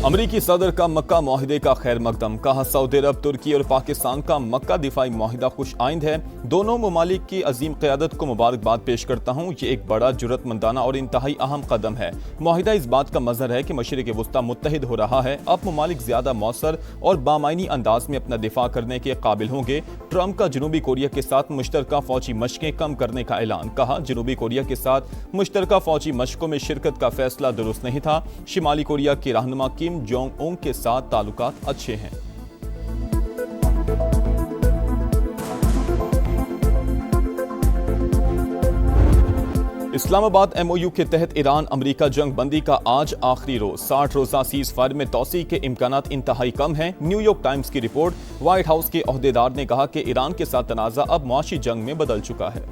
अमरीकी सदर का मक्का मुआहिदे का खैर मकदम। कहा सऊदी अरब, तुर्की और पाकिस्तान का मक्का दिफाई मुआहिदा खुश आइंद है। दोनों ममालिक की अजीम क़यादत को मुबारकबाद पेश करता हूँ। ये एक बड़ा जुर्रतमंदाना और इंतहाई अहम कदम है। मुआहिदा इस बात का मज़हर है कि मशरिक़ वुस्ता मुत्तहिद हो रहा है। अब ममालिक ज़्यादा मौसर और बामायनी अंदाज में अपना दिफा करने के काबिल होंगे। ट्रंप का जनूबी कोरिया के साथ मुश्तरका फ़ौजी मशक़ें कम करने का ऐलान। कहा जनूबी कोरिया के साथ मुश्तरका फ़ौजी मशक़ों में शिरकत का फैसला दुरुस्त नहीं था। शिमाली कोरिया के रहनुमा किम जोंग उंग के साथ ताल्लुकात अच्छे हैं। इस्लामाबाद MOU के तहत ईरान अमरीका जंग बंदी का आज आखिरी रोज। 60 रोज़ा सीज़ फायर में तोसी के इम्कानात इंतहाई कम हैं। न्यूयॉर्क टाइम्स की रिपोर्ट। व्हाइट हाउस के ओहदेदार ने कहा कि ईरान के साथ तनाज़ा अब मुआशी जंग में बदल चुका है।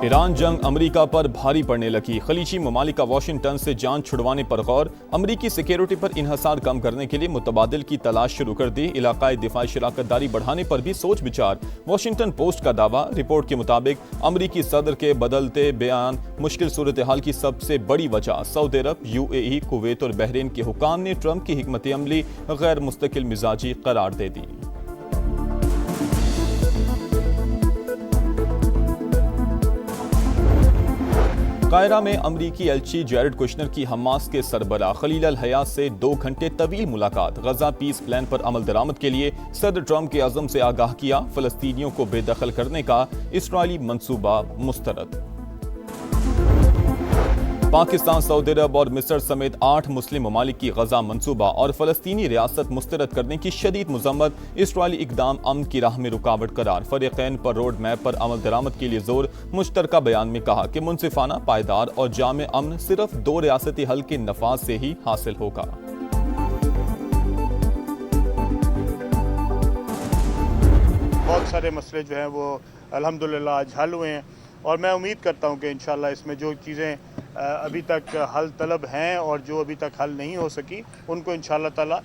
ईरान जंग अमरीका पर भारी पड़ने लगी। खलीजी ममालिक का वाशिंगटन से जान छुड़वाने पर गौर। अमरीकी सिक्योरिटी पर इन्हसार कम करने के लिए मुतबादिल की तलाश शुरू कर दी। इलाकाई दिफाई शराकतदारी बढ़ाने पर भी सोच विचार। वाशिंगटन पोस्ट का दावा। रिपोर्ट के मुताबिक अमरीकी सदर के बदलते बयान मुश्किल सूरत हाल की सबसे बड़ी वजह सऊदी अरब, UAE, कुवैत और बहरीन के हुकाम ने ट्रंप की हिकमत अमली गैर मुस्तकिल मिजाजी करार दे दी। कायरा में अमरीकी एलची जैरेड कुशनर की हमास के सरबरा खलील अल हया से 2 घंटे तवील मुलाकात। गजा पीस प्लान पर अमल दरामद के लिए सदर ट्रंप के अज़म से आगाह किया। फलस्तीनियों को बेदखल करने का इस्राइली मंसूबा मुस्तरद। पाकिस्तान, सऊदी अरब और मिस्र समेत 8 मुस्लिम ममालिक की गजा मंसूबा और फलस्तीनी रियासत मुस्तरद करने की शदीद मजम्मत। इस्राइली इकदाम अमन की राह में रुकावट करार। फरीक़ैन पर रोड मैप पर अमल दरामद के लिए जोर। मुश्तरका बयान में कहा कि मुनसिफाना, पायदार और जामे अमन सिर्फ 2 रियासती हल के नफाज से ही हासिल होगा। बहुत सारे मसले जो हैं वो अल्हम्दुलिल्लाह आज हल हुए हैं और मैं उम्मीद करता हूं कि इंशाल्लाह इसमें जो चीज़ें अभी तक हल तलब हैं और जो अभी तक हल नहीं हो सकी उनको इंशाल्लाह ताला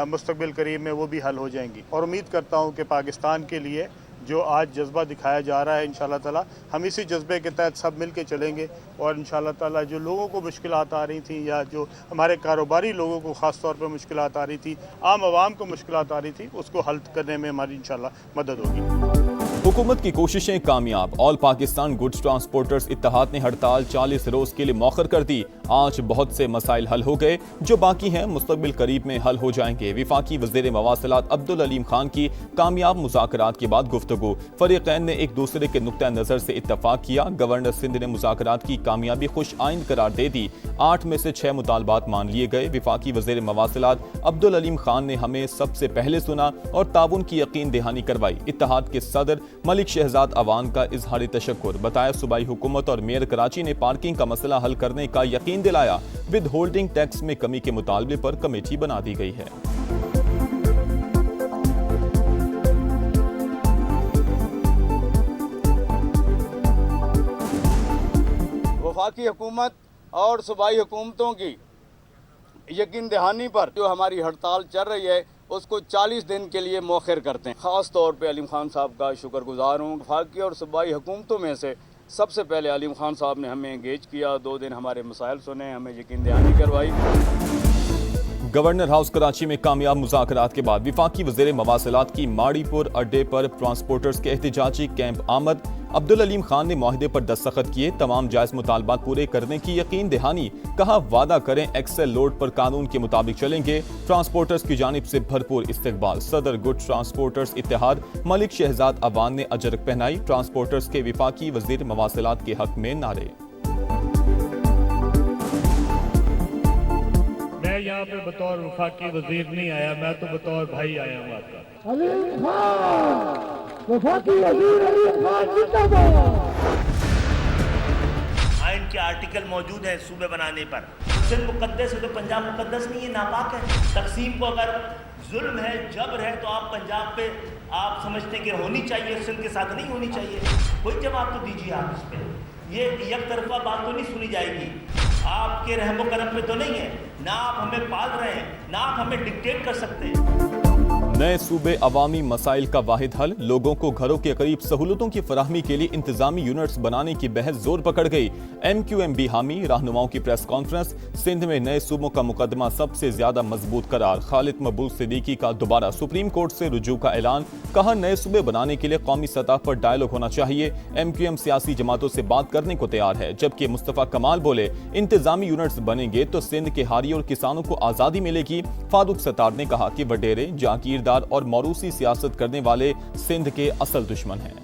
मुस्तक़बिल करीब में वो भी हल हो जाएंगी। और उम्मीद करता हूं कि पाकिस्तान के लिए जो आज जज्बा दिखाया जा रहा है इंशाल्लाह ताला हम इसी जज्बे के तहत सब मिल के चलेंगे और इंशाल्लाह ताला जो लोगों को मुश्किलात आ रही थी या जो हमारे कारोबारी लोगों को ख़ास तौर पर मुश्किलात आ रही थी, आम आवाम को मुश्किलात आ रही थी, उसको हल करने में हमारी इंशाल्लाह मदद होगी। हुकूमत की कोशिशें कामयाब। ऑल पाकिस्तान गुड्स ट्रांसपोर्टर्स इत्तेहाद ने हड़ताल 40 रोज के लिए मौखर कर दी। आज बहुत से मसाइल हल हो गए, जो बाकी हैं मुस्तकबिल करीब में हल हो जाएंगे। विफाकी वज़ीर मवासिलात अब्दुल अलीम खान की कामयाब मुज़ाकरात के बाद गुफ्तगू। फरीक़ैन ने एक दूसरे के नुक्ता नज़र से इत्तफाक किया। गवर्नर सिंध ने मुज़ाकरात की कामयाबी खुश आइंद करार दे दी। 8 में से 6 मुतालबात मान लिए गए। विफाकी वज़ीर मवासिलात अब्दुल अलीम खान ने हमें सबसे पहले सुना और ताउन की यकीन दहानी करवाई। इत्तेहाद के सदर मलिक शहजाद अवान का इजहारी तशक्कुर। बताया सूबाई हुकूमत और मेयर कराची ने पार्किंग का मसला हल करने का यकीन दिलाया। विद होल्डिंग टैक्स में कमी के मुतालबे पर कमेटी बना दी गई है। वफाकी हुकूमत और सूबाई हुकूमतों की यकीन दहानी पर जो हमारी हड़ताल चल रही है उसको 40 दिन के लिए मौखर करते हैं। ख़ास तौर पे अलीम खान साहब का शुक्रगुजार हूँ। वफाकी और सूबाई हुकूमतों में से सबसे पहले अलीम खान साहब ने हमें एंगेज किया, 2 दिन हमारे मसाइल सुने, हमें यकीन दहानी करवाई। गवर्नर हाउस कराची में कामयाब मुज़ाकरात के बाद विफाकी वज़ीर मवासिलात की माड़ीपुर अड्डे पर ट्रांसपोर्टर्स के एहतिजाजी कैंप आमद। अब्दुल अलीम खान ने मुआहिदे पर दस्तखत किए। तमाम जायज़ मुतालबात पूरे करने की यकीन दहानी। कहा वादा करें एक्सेल लोड पर कानून के मुताबिक चलेंगे। ट्रांसपोर्टर्स की जानिब से भरपूर इस्तकबाल। सदर गुड ट्रांसपोर्टर्स इत्तेहाद मलिक शहजाद अवान ने अजरक पहनाई। ट्रांसपोर्टर्स के विफाकी वज़ीर मवासिलात के हक में नारे। मैं यहाँ पे बतौर वफाकी वजीर नहीं आया, मैं तो बतौर भाई आया हूँ आपका। आइन के आर्टिकल मौजूद है सूबे बनाने पर। सिंध मुकद्दस है तो पंजाब मुकद्दस नहीं है, नापाक है। तकसीम को अगर जुल्म है, जबर है तो आप पंजाब पे आप समझते कि होनी चाहिए, सिंध के साथ नहीं होनी चाहिए। कोई जवाब तो दीजिए आप इस पे। ये एक तरफा बात तो नहीं सुनी जाएगी। आपके रहमो करम पे तो नहीं है, ना आप हमें पाल रहे हैं, ना आप हमें डिक्टेट कर सकते हैं। नए सूबे अवामी मसाइल का वाहिद हल, लोगों को घरों के करीब सहूलतों की फराहमी के लिए इंतजामी यूनिट्स बनाने की बहस जोर पकड़ गई। MQMB हामी, रहनुमाओं की प्रेस कॉन्फ्रेंस। सिंध में नए सूबों का मुकदमा सबसे ज्यादा मजबूत करार, खालिद मकबूल सिद्दीकी का दोबारा सुप्रीम कोर्ट से रुजू का ऐलान। कहा नए सूबे बनाने के लिए कौमी सतह पर डायलॉग होना चाहिए। MQM सियासी जमातों से बात करने को तैयार है, जबकि मुस्तफा कमाल बोले इंतजामी यूनिट्स बनेंगे तो सिंध के हारी और किसानों को आजादी मिलेगी। फारूक सत्तार ने कहा कि वडेरे, जागीरदार और मौरूसी सियासत करने वाले सिंध के असल दुश्मन हैं।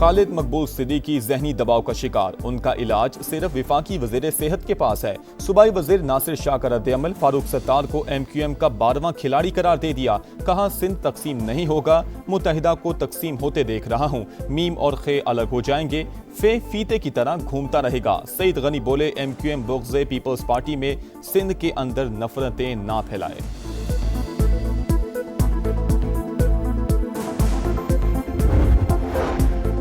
खालिद मकबूल सिद्दीकी ज़हनी दबाव का शिकार, उनका इलाज सिर्फ विफाकी वज़ीर सेहत के पास है। सूबाई वज़ीर नासिर शाह का रद्द-ए-अमल, फारूक सत्तार को MQM का 12वां खिलाड़ी करार दे दिया। कहा सिंध तकसीम नहीं होगा, मुत्तहिदा को तकसीम होते देख रहा हूँ। मीम और खे अलग हो जाएंगे, फे फीते की तरह घूमता रहेगा। सईद गनी बोले MQM बुग़्ज़ पीपल्स पार्टी में सिंध के अंदर नफरतें ना फैलाए।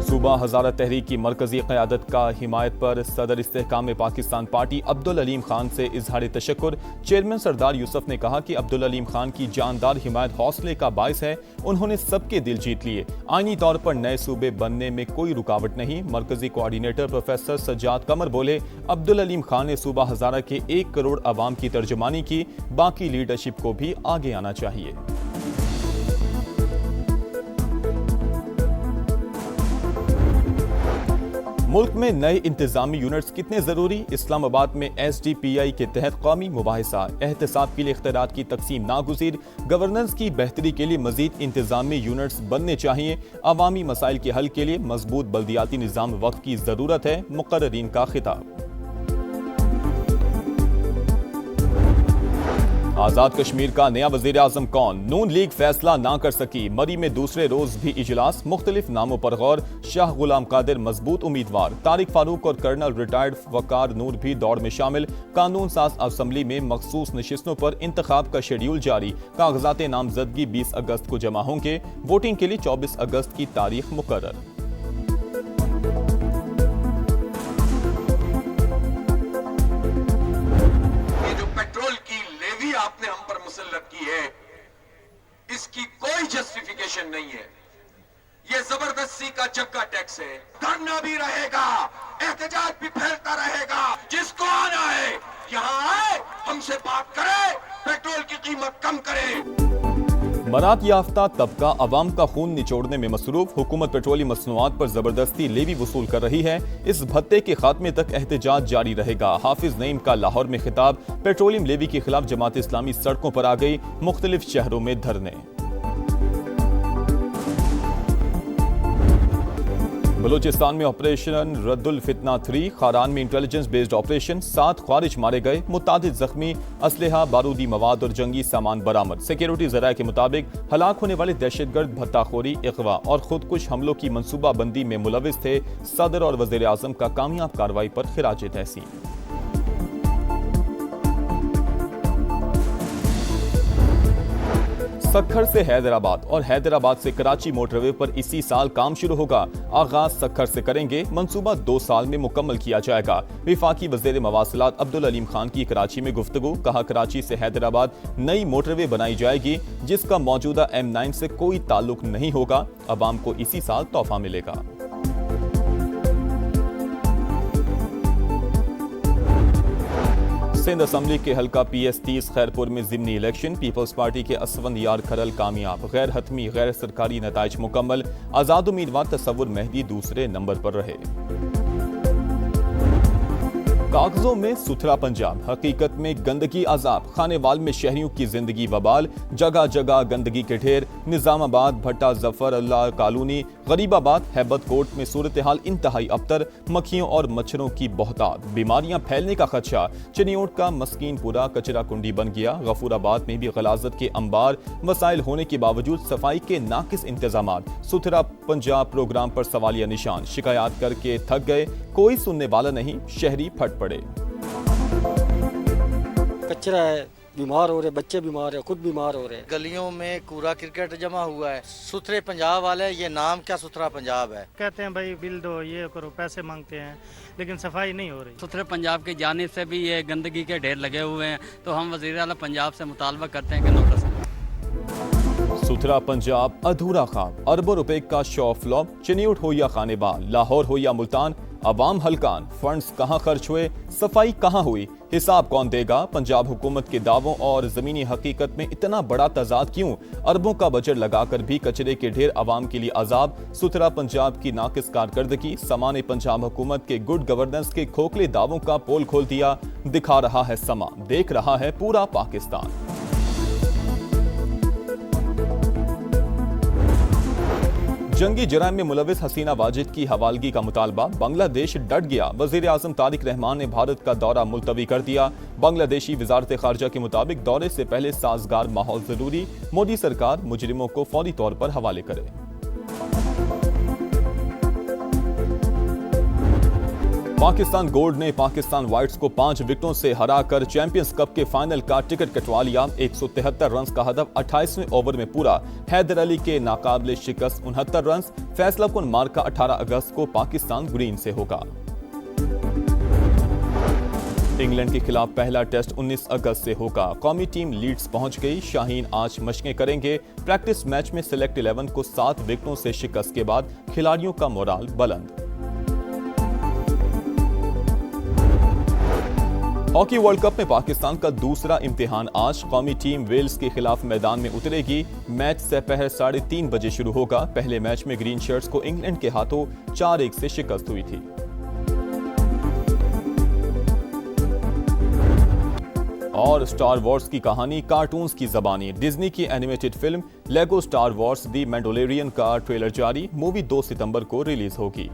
सूबा हज़ारा तहरीक की मरकजी क़यादत का हिमायत पर सदर इस्तेहकाम पाकिस्तान पार्टी अब्दुल अलीम खान से इजहार तशक्कुर। चेयरमैन सरदार यूसुफ ने कहा कि अब्दुल अलीम खान की जानदार हिमायत हौसले का बायस है, उन्होंने सबके दिल जीत लिए। आईनी तौर पर नए सूबे बनने में कोई रुकावट नहीं। मरकजी कोऑर्डिनेटर प्रोफेसर सज्जाद कमर बोले अब्दुल अलीम खान ने सूबा हज़ारा के 1 करोड़ अवाम की तर्जुमानी की, बाकी लीडरशिप को भी आगे आना चाहिए। मुल्क में नए इंतजामी यूनिट्स कितने जरूरी, इस्लामाबाद में SDPI के तहत कौमी मुबाहिसा। एहतसाब के लिए इख्तियारात की तकसीम नागुज़ीर, गवर्नेंस की बेहतरी के लिए मजीद इंतजामी यूनिट्स बनने चाहिए। अवामी मसाइल के हल के लिए मजबूत बल्दियाती निज़ाम वक्त की जरूरत है, मुकर्रीन का खिताब। आजाद कश्मीर का नया वजीर आजम कौन, नून लीग फैसला ना कर सकी। मरी में दूसरे रोज भी इजलास, मुख्तलिफ नामों पर गौर। शाह गुलाम कादिर मजबूत उम्मीदवार, तारिक फारूक और कर्नल रिटायर्ड वकार नूर भी दौड़ में शामिल। कानून साज असम्बली में मखसूस नशिस्तों पर इंतखाब का शेड्यूल जारी। कागजात नामजदगी 20 अगस्त को जमा होंगे, वोटिंग के लिए 24 अगस्त की तारीख मुकर्रर। आपने हम पर मुसल्लत की है, इसकी कोई जस्टिफिकेशन नहीं है। ये जबरदस्ती का जग्गा टैक्स है। धरना भी रहेगा, एहतजाज भी फैलता रहेगा। जिसको आना है यहाँ आए, हमसे बात करे, पेट्रोल की कीमत कम करे। मरात याफ्ता तबका अवाम का खून निचोड़ने में मसरूफ। हुकूमत पेट्रोलियम मसनूआत पर जबरदस्ती लेवी वसूल कर रही है। इस भत्ते के खात्मे तक एहतजाज जारी रहेगा। हाफिज नईम का लाहौर में खिताब। पेट्रोलियम लेवी के खिलाफ जमात इस्लामी सड़कों पर आ गई, मुख्तलिफ शहरों में धरने। बलूचिस्तान में ऑपरेशन रद्दुल फितना 3, खारान में इंटेलिजेंस बेस्ड ऑपरेशन, 7 ख्वारिज मारे गए, मुतादिद जख्मी, असलहा, बारूदी मवाद और जंगी सामान बरामद। सिक्योरिटी ज़राए के मुताबिक हलाक होने वाले दहशतगर्द भत्ताखोरी, इगवा और खुदकुश हमलों की मनसूबा बंदी में मुलविस थे। सदर और वज़ीर आज़म का कामयाब कार्रवाई पर खिराज तहसीन। सक्खर से हैदराबाद और हैदराबाद से कराची मोटरवे पर इसी साल काम शुरू होगा। आगाज सक्खर से करेंगे, मंसूबा 2 साल में मुकम्मल किया जाएगा। विफाकी वज़ीर मवासिलात अब्दुल अलीम खान की कराची में गुफ्तगू। कहा कराची से हैदराबाद नई मोटरवे बनाई जाएगी, जिसका मौजूदा M9 से कोई ताल्लुक नहीं होगा। अवाम को इसी साल तोहफा मिलेगा। सिंध असम्बली के हल्का PS30 खैरपुर में ज़िमनी इलेक्शन। पीपल्स पार्टी के असवन यार खरल कामयाब, गैर हतमी गैर सरकारी नताइज मुकम्मल। आज़ाद उम्मीदवार तसव्वुर मेहदी दूसरे नंबर पर रहे। कागजों में सुथरा पंजाब, हकीकत में गंदगी अजाब। खानेवाल में शहरियों की जिंदगी वबाल, जगह जगह गंदगी के ढेर। निजामाबाद, भट्टा, जफर अल्लाह कॉलोनी, गरीबाबाद, हैबत कोट में सूरत हाल इंतहाई अबतर। मक्खियों और मच्छरों की बहुतात, बीमारियां फैलने का खदशा। चिनियोट का मस्कीनपुरा कचरा कुंडी बन गया। गफूराबाद में भी गलाजत के अंबार, वसाइल होने के बावजूद सफाई के नाकिस इंतजामात। सुथरा पंजाब प्रोग्राम पर सवालिया निशान, शिकायत करके थक गए, कोई सुनने वाला नहीं, शहरी फट पड़े। कचरा है, बीमार हो रहे, बच्चे बीमार है, खुद बीमार हो रहे हैं। गलियों में कूड़ा क्रिकेट जमा हुआ है। सुथरे पंजाब वाले, ये नाम क्या सुथरा पंजाब है। कहते हैं भाई बिल दो, ये करो, पैसे मांगते हैं, लेकिन सफाई नहीं हो रही। सुथरे पंजाब की जानिब से भी ये गंदगी के ढेर लगे हुए हैं, तो हम वज़ीर आला पंजाब से मुतालबा करते हैं कि नोटिस। सुथरा पंजाब अधूरा ख्वाब, अरबों रुपए का शो फ्लॉप, चिन्यूट हो या खानेबाल, लाहौर हो या मुल्तान, अवाम हलकान, फंड्स कहां खर्च हुए, सफाई कहां हुई, हिसाब कौन देगा। पंजाब हुकूमत के दावों और जमीनी हकीकत में इतना बड़ा तजाद क्यों। अरबों का बजट लगाकर भी कचरे के ढेर अवाम के लिए अजाब। सुथरा पंजाब की नाकिस कारकर्दगी, सामान पंजाब हुकूमत के गुड गवर्नेंस के खोखले दावों का पोल खोल दिया। दिखा रहा है समा, देख रहा है पूरा पाकिस्तान। जंगी जराइम में मुलविस हसीना वाजिद की हवालगी का मुतालबा, बांग्लादेश डट गया। वजीर आजम तारिक रहमान ने भारत का दौरा मुलतवी कर दिया। बांग्लादेशी वजारत खारजा के मुताबिक दौरे से पहले साजगार माहौल जरूरी, मोदी सरकार मुजरिमों को फौरी तौर पर हवाले करे। पाकिस्तान गोल्ड ने पाकिस्तान व्हाइट्स को 5 विकेटों से हराकर चैंपियंस कप के फाइनल का टिकट कटवा लिया। 173 रन का हदफ 28वें ओवर में पूरा। हैदर अली के नाकाबिले शिकस्त 69 रन। फैसलाकुन मार्का 18 अगस्त को पाकिस्तान ग्रीन से होगा। इंग्लैंड के खिलाफ पहला टेस्ट 19 अगस्त से होगा। कौमी टीम लीड्स पहुंच गई। शाहीन आज मशकें करेंगे। प्रैक्टिस मैच में सिलेक्ट 11 को 7 विकेटों से शिकस्त के बाद खिलाड़ियों का मोराल बुलंद। हॉकी वर्ल्ड कप में पाकिस्तान का दूसरा इम्तिहान आज। कौमी टीम वेल्स के खिलाफ मैदान में उतरेगी। मैच दोपहर 3:30 बजे शुरू होगा। पहले मैच में ग्रीन शर्ट्स को इंग्लैंड के हाथों 4-1 से शिकस्त हुई थी। और स्टार वॉर्स की कहानी कार्टून्स की ज़बानी। डिज्नी की एनिमेटेड फिल्म लेगो स्टार वॉर्स दी मैंडोलरियन का ट्रेलर जारी। मूवी 2 सितंबर को रिलीज होगी।